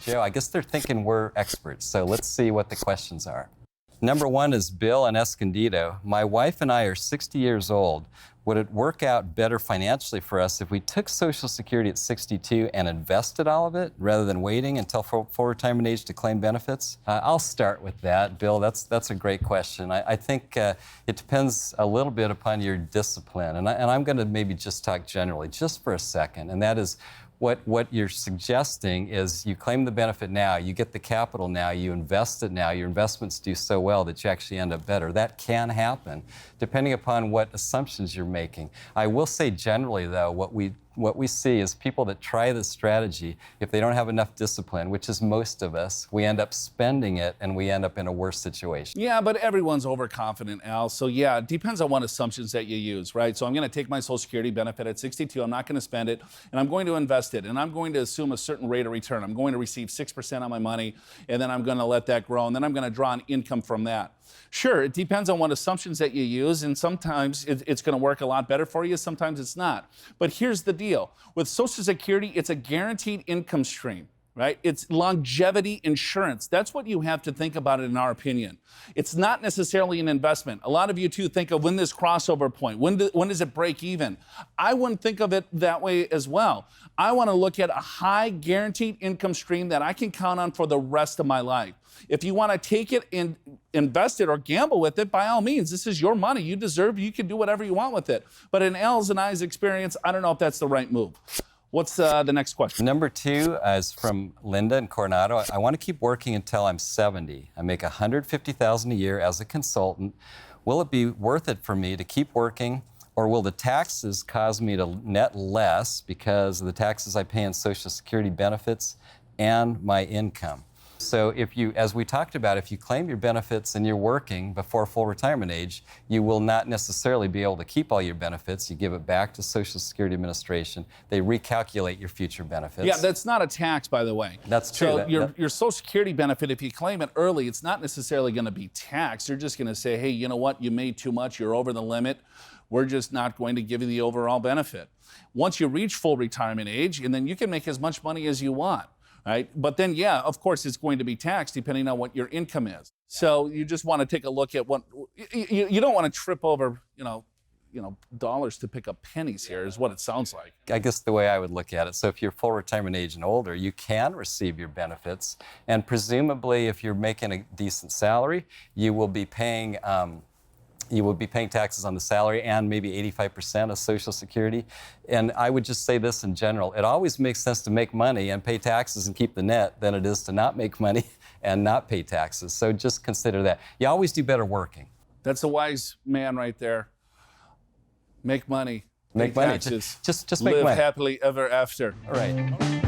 Joe. I guess they're thinking we're experts, so let's see what the questions are. Number one is Bill in Escondido. My wife and I are 60 years old. Would it work out better financially for us if we took Social Security at 62 and invested all of it rather than waiting until full retirement age to claim benefits? I'll start with that, Bill. That's a great question. I think it depends a little bit upon your discipline. And I'm going to maybe just talk generally, just for a second. And that is, what you're suggesting is you claim the benefit now, you get the capital now, you invest it now, your investments do so well that you actually end up better. That can happen, depending upon what assumptions you're making. I will say generally, though, what we see is people that try this strategy, if they don't have enough discipline, which is most of us, we end up spending it and we end up in a worse situation. Yeah, but everyone's overconfident, Al. So yeah, it depends on what assumptions that you use, right? So I'm going to take my Social Security benefit at 62, I'm not going to spend it, and I'm going to invest it, and I'm going to assume a certain rate of return. I'm going to receive 6% on my money, and then I'm going to let that grow, and then I'm going to draw an income from that. Sure, it depends on what assumptions that you use, and sometimes it's going to work a lot better for you, sometimes it's not. But here's the deal. With Social Security, it's a guaranteed income stream, right? It's longevity insurance. That's what you have to think about it, in our opinion. It's not necessarily an investment. A lot of you, too, think of when this crossover point, when does it break even? I wouldn't think of it that way as well. I want to look at a high guaranteed income stream that I can count on for the rest of my life. If you want to take it and invest it or gamble with it, by all means, this is your money. You deserve it. You can do whatever you want with it. But in Al's and I's experience, I don't know if that's the right move. What's the next question? Number two is from Linda in Coronado. I want to keep working until I'm 70. I make $150,000 a year as a consultant. Will it be worth it for me to keep working, or will the taxes cause me to net less because of the taxes I pay on Social Security benefits and my income? So if you, as we talked about, if you claim your benefits and you're working before full retirement age, you will not necessarily be able to keep all your benefits. You give it back to Social Security Administration. They recalculate your future benefits. Yeah, that's not a tax, by the way. That's true. So your Social Security benefit, if you claim it early, it's not necessarily going to be taxed. They're just going to say, hey, you know what? You made too much. You're over the limit. We're just not going to give you the overall benefit. Once you reach full retirement age, and then you can make as much money as you want. Right? But then, yeah, of course, it's going to be taxed depending on what your income is. So you just want to take a look at what you don't want to trip over, dollars to pick up pennies here is what it sounds like. I guess the way I would look at it, so if you're full retirement age and older, you can receive your benefits, and presumably if you're making a decent salary, you will be paying taxes on the salary and maybe 85% of Social Security. And I would just say this in general. It always makes sense to make money and pay taxes and keep the net than it is to not make money and not pay taxes. So just consider that. You always do better working. That's a wise man right there. Make money. Make money. Taxes. Just make money. Live happily ever after. All right.